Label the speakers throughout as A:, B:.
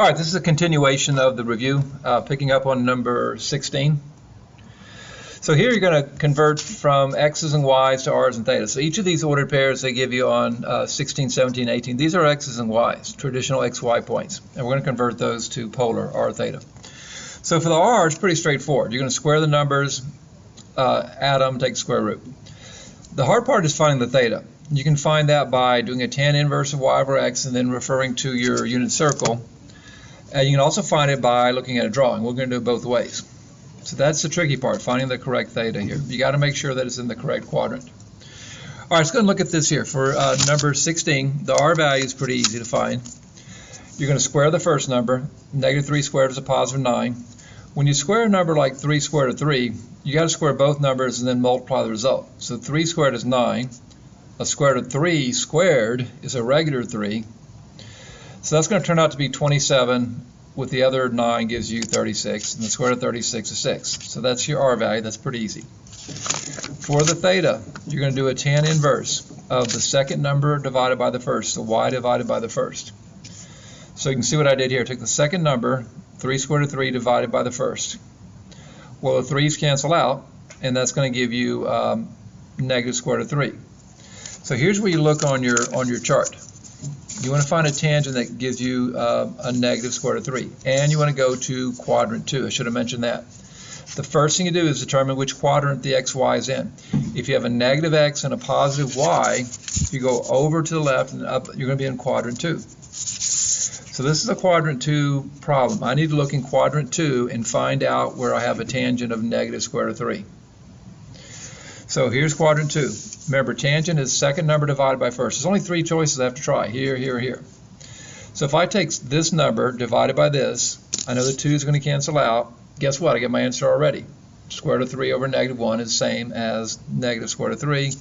A: All right, this is a continuation of the review, picking up on number 16. So here you're going to convert from x's and y's to r's and thetas. So each of these ordered pairs they give you on 16, 17, 18, these are x's and y's, traditional xy points. And we're going to convert those to polar r theta. So for the r, it's pretty straightforward. You're going to square the numbers, add them, take the square root. The hard part is finding the theta. You can find that by doing a tan inverse of y over x and then referring to your unit circle. And you can also find it by looking at a drawing. We're going to do it both ways. So that's the tricky part, finding the correct theta here. You got to make sure that it's in the correct quadrant. All right, let's go and look at this here. For number 16, the r value is pretty easy to find. You're going to square the first number. Negative 3 squared is a positive 9. When you square a number like 3 squared root of 3, you got to square both numbers and then multiply the result. So 3 squared is 9. A square root of 3 squared is a regular 3. So that's going to turn out to be 27, with the other 9 gives you 36, and the square root of 36 is 6. So that's your r value. That's pretty easy. For the theta, you're going to do a tan inverse of the second number divided by the first, so y divided by the first. So you can see what I did here. I took the second number, 3 squared root of 3 divided by the first. Well, the 3's cancel out, and that's going to give you negative square root of 3. So here's where you look on your chart. You want to find a tangent that gives you a negative square root of 3. And you want to go to quadrant 2. I should have mentioned that. The first thing you do is determine which quadrant the xy is in. If you have a negative x and a positive y, if you go over to the left and up, you're going to be in quadrant 2. So this is a quadrant 2 problem. I need to look in quadrant 2 and find out where I have a tangent of negative square root of 3. So here's quadrant 2. Remember, tangent is second number divided by first. There's only 3 choices I have to try, here, here, here. So if I take this number divided by this, I know the 2 is going to cancel out. Guess what? I get my answer already. Square root of 3 over negative 1 is the same as negative square root of 3.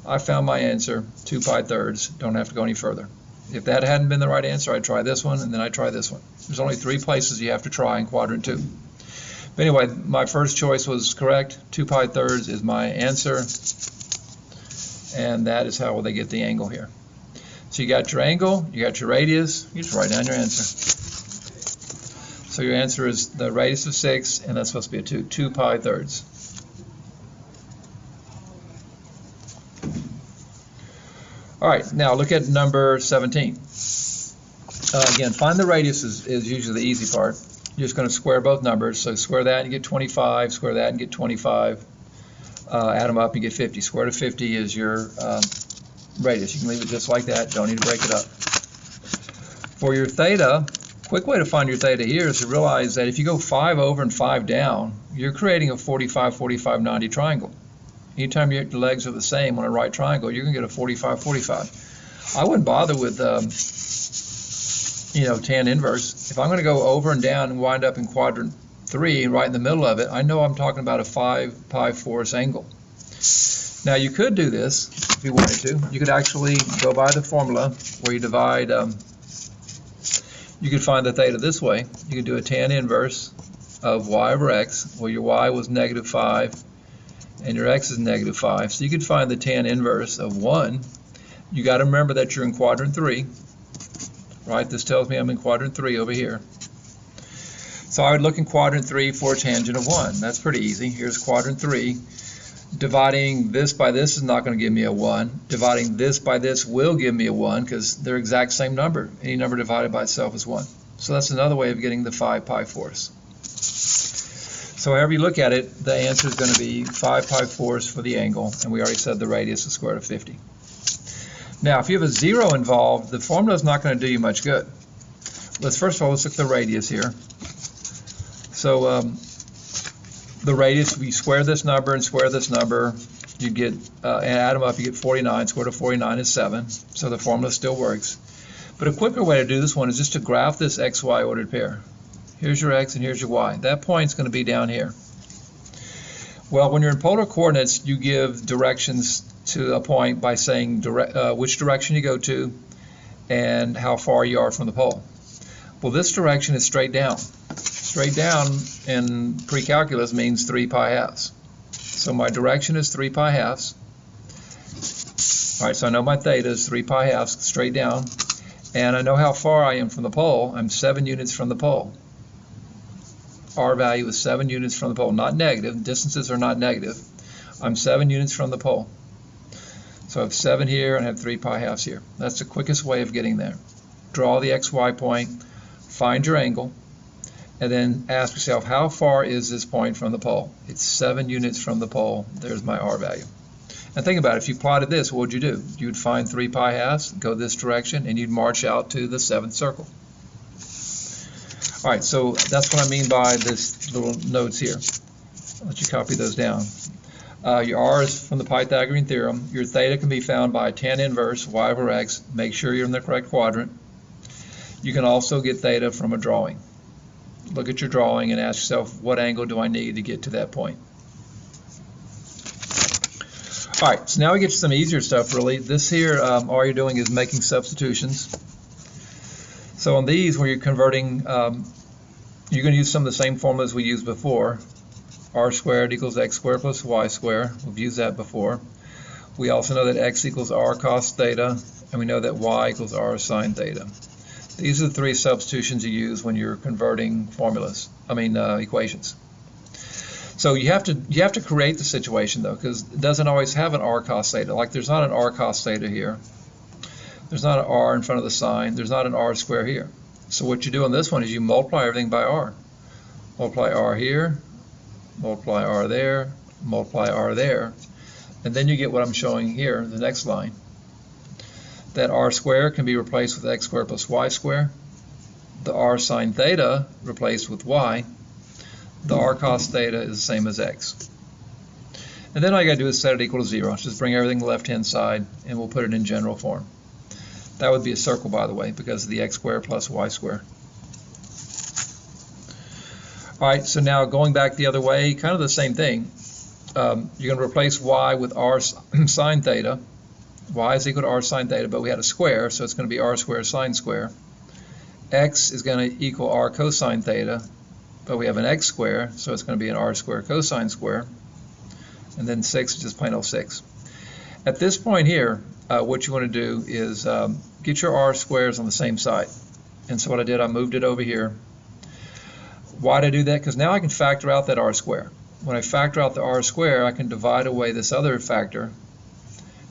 A: I found my answer, 2 pi thirds. Don't have to go any further. If that hadn't been the right answer, I'd try this one, and then I'd try this one. There's only 3 places you have to try in quadrant 2. But anyway, my first choice was correct. 2 pi thirds is my answer. And that is how they get the angle here. So you got your angle, you got your radius, you just write down your answer. So your answer is the radius of 6, and that's supposed to be a 2 pi thirds. All right, now look at number 17. Again, find the radius is usually the easy part. You're just going to square both numbers. So square that and you get 25, square that and get 25. Add them up, you get 50. Square root of 50 is your radius. You can leave it just like that. Don't need to break it up. For your theta, quick way to find your theta here is to realize that if you go 5 over and 5 down, you're creating a 45, 45, 90 triangle. Anytime your legs are the same on a right triangle, you're going to get a 45, 45. I wouldn't bother with tan inverse. If I'm going to go over and down and wind up in quadrant 3 right in the middle of it, I know I'm talking about a 5 pi fourths angle. Now you could do this if you wanted to. You could actually go by the formula where you divide, you could find the theta this way. You could do a tan inverse of y over x, where your y was negative 5 and your x is negative 5. So you could find the tan inverse of 1. You got to remember that you're in quadrant 3. Right, this tells me I'm in quadrant 3 over here. So I would look in quadrant 3 for a tangent of 1. That's pretty easy. Here's quadrant 3. Dividing this by this is not going to give me a 1. Dividing this by this will give me a 1 because they're exact same number. Any number divided by itself is 1. So that's another way of getting the 5 pi fourths. So however you look at it, the answer is going to be 5 pi fourths for the angle, and we already said the radius is square root of 50. Now, if you have a 0 involved, the formula is not going to do you much good. First of all, let's look at the radius here. So the radius, if you square this number and square this number, you get, and add them up, you get 49. Square root of 49 is 7. So the formula still works. But a quicker way to do this one is just to graph this xy ordered pair. Here's your x and here's your y. That point's going to be down here. Well, when you're in polar coordinates, you give directions to a point by saying which direction you go to and how far you are from the pole. Well, this direction is straight down. Straight down in pre-calculus means 3 pi halves. So my direction is 3 pi halves. All right, so I know my theta is 3 pi halves straight down. And I know how far I am from the pole. I'm 7 units from the pole. R value is 7 units from the pole, not negative. Distances are not negative. I'm 7 units from the pole. So I have 7 here and I have 3 pi halves here. That's the quickest way of getting there. Draw the XY point, find your angle, and then ask yourself, how far is this point from the pole? It's 7 units from the pole. There's my R value. And think about it, if you plotted this, what would you do? You'd find 3 pi halves, go this direction, and you'd march out to the 7th circle. All right, so that's what I mean by this little notes here. I'll let you copy those down. Your R is from the Pythagorean theorem. Your theta can be found by tan inverse y over x. Make sure you're in the correct quadrant. You can also get theta from a drawing. Look at your drawing and ask yourself, what angle do I need to get to that point? All right, so now we get to some easier stuff, really. This here, all you're doing is making substitutions. So on these, when you're converting, you're going to use some of the same formulas we used before. R squared equals x squared plus y squared. We've used that before. We also know that x equals r cos theta, and we know that y equals r sine theta. These are the 3 substitutions you use when you're converting equations. So you have to create the situation, though, because it doesn't always have an r cos theta. Like there's not an r cos theta here. There's not an r in front of the sine. There's not an r square here. So what you do on this one is you multiply everything by r. Multiply r here, multiply r there, multiply r there, and then you get what I'm showing here, the next line. That r squared can be replaced with x squared plus y squared. The r sine theta replaced with y. The r cos theta is the same as x. And then all you got to do is set it equal to 0. Just bring everything to the left-hand side, and we'll put it in general form. That would be a circle, by the way, because of the x squared plus y squared. All right, so now going back the other way, kind of the same thing. You're going to replace y with r sine theta. Y is equal to r sine theta, but we had a square, so it's going to be r squared sine square. X is going to equal r cosine theta, but we have an x square, so it's going to be an r squared cosine square. And then 6 is just plain old 6. At this point here, what you want to do is get your r squares on the same side. And so what I did, I moved it over here. Why did I do that? Because now I can factor out that r square. When I factor out the r square, I can divide away this other factor.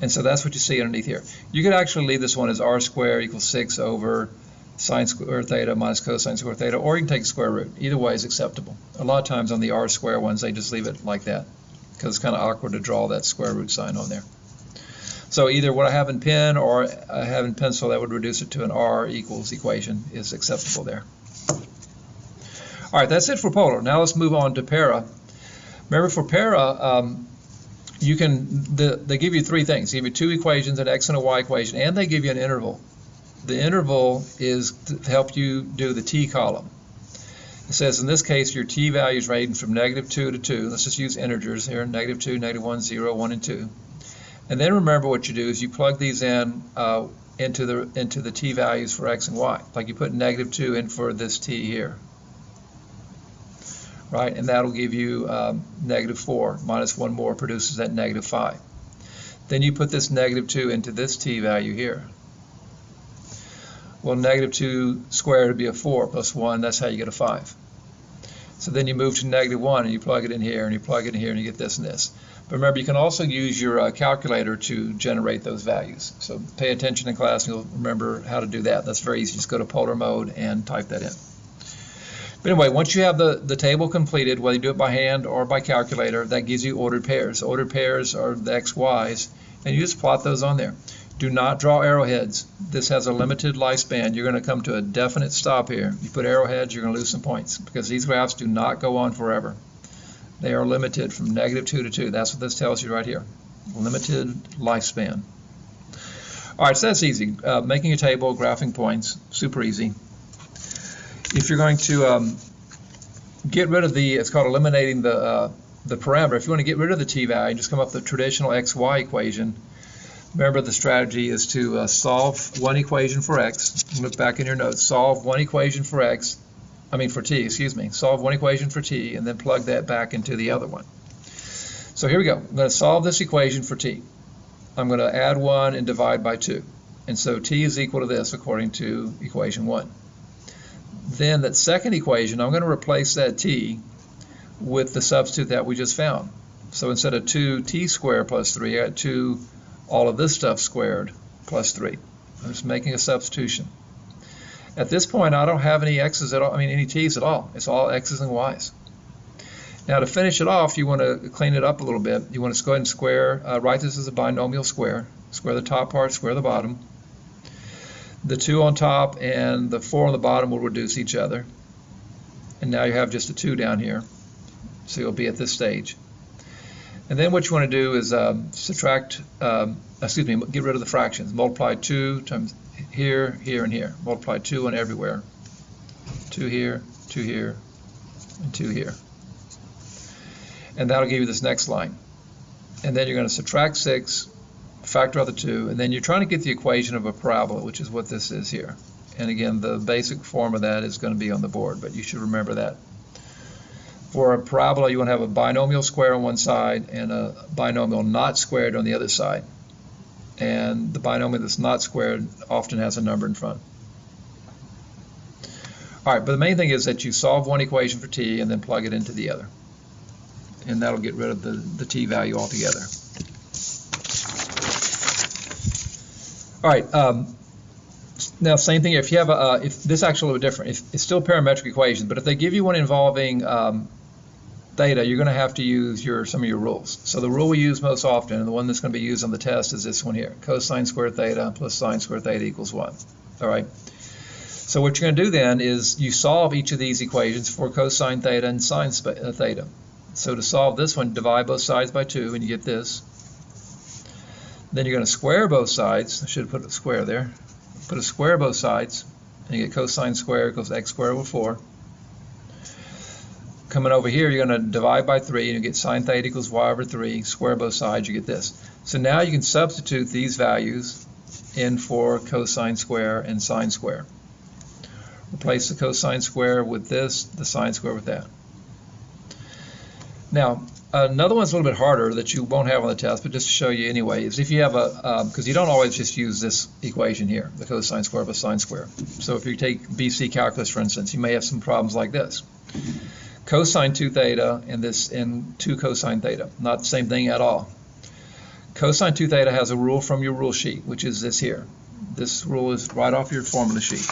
A: And so that's what you see underneath here. You could actually leave this one as r squared equals 6 over sine squared theta minus cosine squared theta, or you can take the square root. Either way is acceptable. A lot of times on the r square ones, they just leave it like that because it's kind of awkward to draw that square root sign on there. So either what I have in pen or I have in pencil that would reduce it to an r equals equation is acceptable there. All right, that's it for polar. Now let's move on to para. Remember, for para, they give you 3 things. They give you 2 equations, an x and a y equation, and they give you an interval. The interval is to help you do the t column. It says in this case your t values ranging from -2 to 2. Let's just use integers here, -2, -1, 0, 1, and 2. And then remember what you do is you plug these in into the t values for x and y. Like you put -2 in for this t here. Right, and that'll give you -4 minus 1 more produces that -5. Then you put this -2 into this t value here. Well, -2 squared would be a 4 plus 1, that's how you get a 5. So then you move to -1 and you plug it in here and you plug it in here and you get this and this. But remember, you can also use your calculator to generate those values. So pay attention in class and you'll remember how to do that. That's very easy. Just go to polar mode and type that in. But anyway, once you have the table completed, whether you do it by hand or by calculator, that gives you ordered pairs. Ordered pairs are the x, y's, and you just plot those on there. Do not draw arrowheads. This has a limited lifespan. You're going to come to a definite stop here. You put arrowheads, you're going to lose some points because these graphs do not go on forever. They are limited from -2 to 2. That's what this tells you right here. Limited lifespan. All right, so that's easy. Making a table, graphing points, super easy. If you're going to get rid of it's called eliminating the parameter. If you want to get rid of the t value, just come up with the traditional xy equation. Remember, the strategy is to solve one equation for x. Look back in your notes. Solve one equation for t, excuse me. Solve one equation for t, and then plug that back into the other one. So here we go. I'm going to solve this equation for t. I'm going to add 1 and divide by 2. And so t is equal to this according to equation 1. Then that second equation, I'm going to replace that t with the substitute that we just found. So instead of 2t squared plus 3, I got 2 all of this stuff squared plus 3. I'm just making a substitution. At this point, I don't have any x's at all, any t's at all. It's all x's and y's. Now to finish it off, you want to clean it up a little bit. You want to go ahead and square, write this as a binomial square. Square the top part, square the bottom. The 2 on top and the 4 on the bottom will reduce each other. And now you have just a 2 down here. So you'll be at this stage. And then what you want to do is get rid of the fractions. Multiply 2 times here, here, and here. Multiply 2 on everywhere. 2 here, 2 here, and 2 here. And that'll give you this next line. And then you're going to subtract 6, factor out the 2, and then you're trying to get the equation of a parabola, which is what this is here. And again, the basic form of that is going to be on the board, but you should remember that. For a parabola, you want to have a binomial square on one side and a binomial not squared on the other side. And the binomial that's not squared often has a number in front. All right, but the main thing is that you solve one equation for t and then plug it into the other. And that'll get rid of the t value altogether. All right, now same thing. If you have if this is actually a little different, it's still parametric equations, but if they give you one involving theta, you're going to have to use some of your rules. So the rule we use most often, and the one that's going to be used on the test, is this one here: cosine squared theta plus sine squared theta equals 1. All right. So what you're going to do then is you solve each of these equations for cosine theta and sine theta. So to solve this one, divide both sides by 2, and you get this. Then you're going to square both sides. I should have put a square there. Put a square both sides, and you get cosine squared equals x squared over 4. Coming over here, you're going to divide by 3, and you get sine theta equals y over 3. Square both sides, you get this. So now you can substitute these values in for cosine square and sine square. Replace the cosine square with this, the sine square with that. Now, another one's a little bit harder that you won't have on the test, but just to show you anyway, is if you have because you don't always just use this equation here, the cosine square plus sine square. So if you take BC calculus, for instance, you may have some problems like this. Cosine 2 theta and 2 cosine theta, not the same thing at all. Cosine 2 theta has a rule from your rule sheet, which is this here. This rule is right off your formula sheet.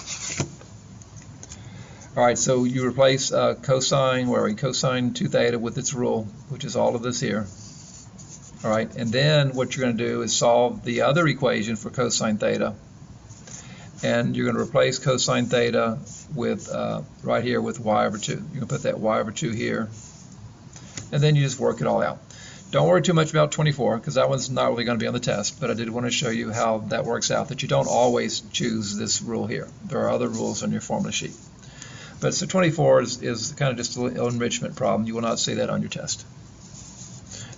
A: All right, so you replace cosine 2 theta with its rule, which is all of this here. All right, and then what you're going to do is solve the other equation for cosine theta. And you're going to replace cosine theta with, right here, with y over 2. You're going to put that y over 2 here. And then you just work it all out. Don't worry too much about 24, because that one's not really going to be on the test. But I did want to show you how that works out, that you don't always choose this rule here. There are other rules on your formula sheet. But so 24 is kind of just an enrichment problem. You will not see that on your test.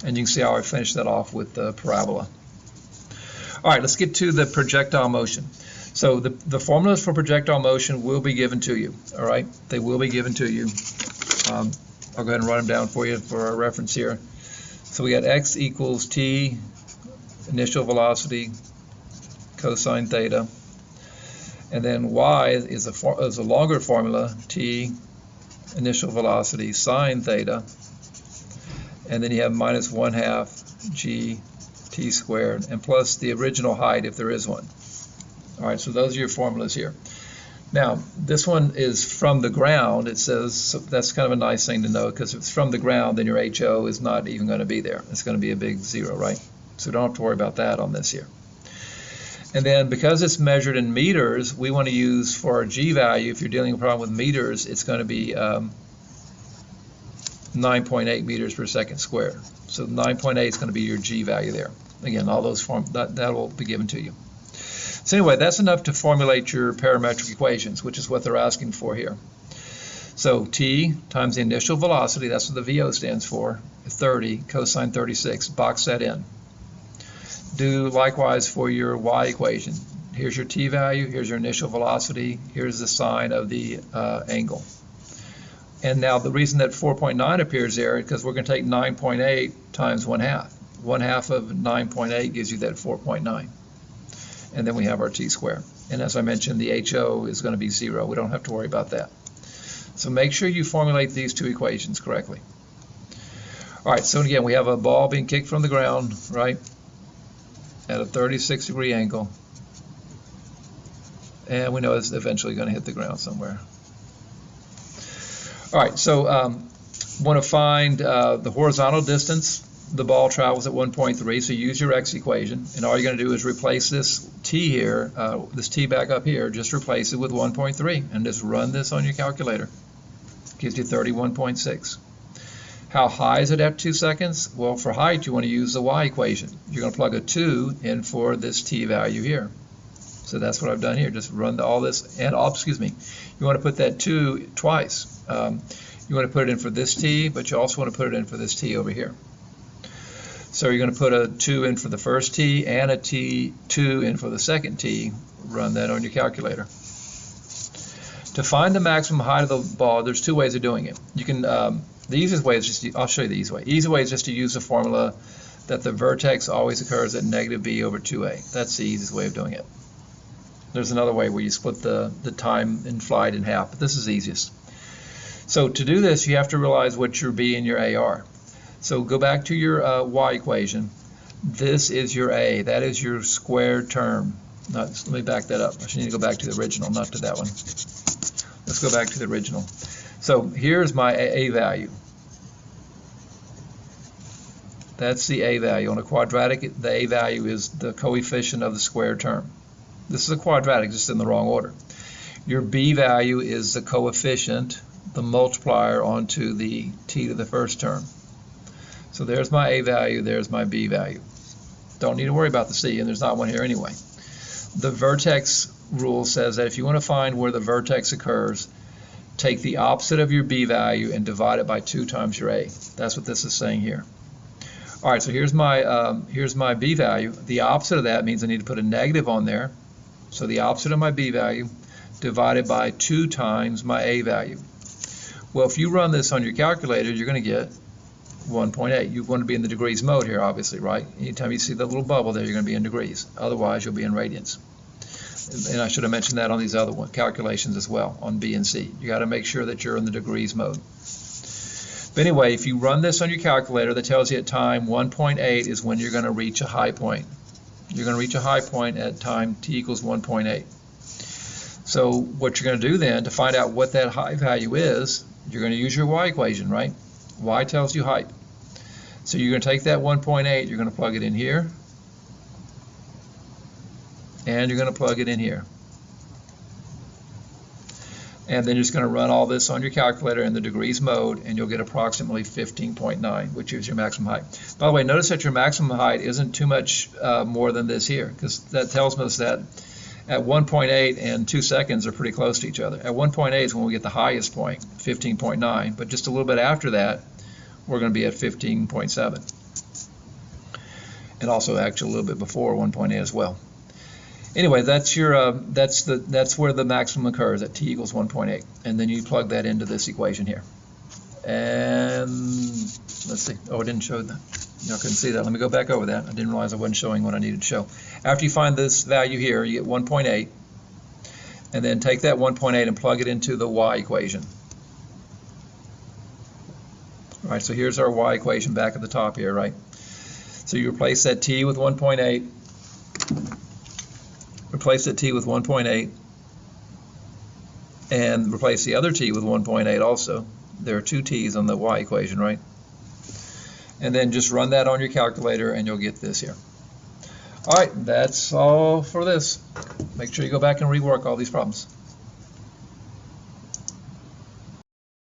A: And you can see how I finished that off with the parabola. All right, let's get to the projectile motion. So the formulas for projectile motion will be given to you. All right, they will be given to you. I'll go ahead and write them down for you for our reference here. So we got x equals t, initial velocity, cosine theta. And then y is a longer formula, t, initial velocity, sine theta. And then you have minus 1/2 g t squared, and plus the original height if there is one. All right, so those are your formulas here. Now, this one is from the ground. It says, so that's kind of a nice thing to know, because if it's from the ground, then your HO is not even going to be there. It's going to be a big 0, right? So don't have to worry about that on this here. And then because it's measured in meters, we want to use for our G value, if you're dealing with a problem with meters, it's going to be 9.8 meters per second squared. So 9.8 is going to be your G value there. Again, all those that will be given to you. So anyway, that's enough to formulate your parametric equations, which is what they're asking for here. So T times the initial velocity, that's what the VO stands for, 30, cosine 36, box that in. Do likewise for your Y equation. Here's your T value, here's your initial velocity, here's the sine of the angle. And now the reason that 4.9 appears there is because we're going to take 9.8 times 1/2. 1/2 of 9.8 gives you that 4.9. and then we have our t squared. And as I mentioned, the HO is going to be 0. We don't have to worry about that. So make sure you formulate these two equations correctly. All right, so again, we have a ball being kicked from the ground, right, at a 36-degree angle. And we know it's eventually going to hit the ground somewhere. All right, so want to find the horizontal distance the ball travels at 1.3, so use your x equation, and all you're going to do is replace this t here, this t back up here, just replace it with 1.3, and just run this on your calculator. Gives you 31.6. How high is it at 2 seconds? Well, for height, you want to use the y equation. You're going to plug a 2 in for this t value here. So that's what I've done here. Just run all this, and excuse me, you want to put that 2 twice. You want to put it in for this t, but you also want to put it in for this t over here. So you're going to put a 2 in for the first t and a 2 in for the second t. Run that on your calculator. To find the maximum height of the ball, there's two ways of doing it. You can, the easiest way is just to, I'll show you the easy way. Easy way is just to use the formula that the vertex always occurs at negative b over 2a. That's the easiest way of doing it. There's another way where you split the time in flight in half, but this is easiest. So to do this, you have to realize what your b and your a are. So go back to your y equation. This is your a. That is your squared term. Let me back that up. I should need to go back to the original, not to that one. Let's go back to the original. So here's my a value. That's the a value. On a quadratic, the a value is the coefficient of the squared term. This is a quadratic, just in the wrong order. Your b value is the coefficient, the multiplier onto the t to the first term. So there's my a value, there's my b value. Don't need to worry about the c, and there's not one here anyway. The vertex rule says that if you want to find where the vertex occurs, take the opposite of your b value and divide it by 2 times your a. That's what this is saying here. All right, so here's my b value. The opposite of that means I need to put a negative on there. So the opposite of my b value divided by 2 times my a value. Well, if you run this on your calculator, you're going to get 1.8. You want to be in the degrees mode here, obviously, right? Anytime you see the little bubble there, you're going to be in degrees. Otherwise, you'll be in radians. And I should have mentioned that on these other calculations as well, on B and C. You got to make sure that you're in the degrees mode. But anyway, if you run this on your calculator, that tells you at time 1.8 is when you're going to reach a high point. You're going to reach a high point at time t equals 1.8. So what you're going to do then, to find out what that high value is, you're going to use your y equation, right? Y tells you height. So you're going to take that 1.8, you're going to plug it in here, and you're going to plug it in here. And then you're just going to run all this on your calculator in the degrees mode, and you'll get approximately 15.9, which is your maximum height. By the way, notice that your maximum height isn't too much more than this here, because that tells us that at 1.8 and 2 seconds are pretty close to each other. At 1.8 is when we get the highest point, 15.9, but just a little bit after that, we're going to be at 15.7. And also actually a little bit before 1.8 as well. Anyway, that's your that's where the maximum occurs at t equals 1.8, and then you plug that into this equation here. And let's see. Oh, I didn't show that. Y'all couldn't see that. Let me go back over that. I didn't realize I wasn't showing what I needed to show. After you find this value here, you get 1.8, and then take that 1.8 and plug it into the y equation. All right, so here's our y equation back at the top here, right? So you replace that t with 1.8, replace that t with 1.8, and replace the other t with 1.8 also. There are 2 t's on the y equation, right? And then just run that on your calculator and you'll get this here. All right, that's all for this. Make sure you go back and rework all these problems.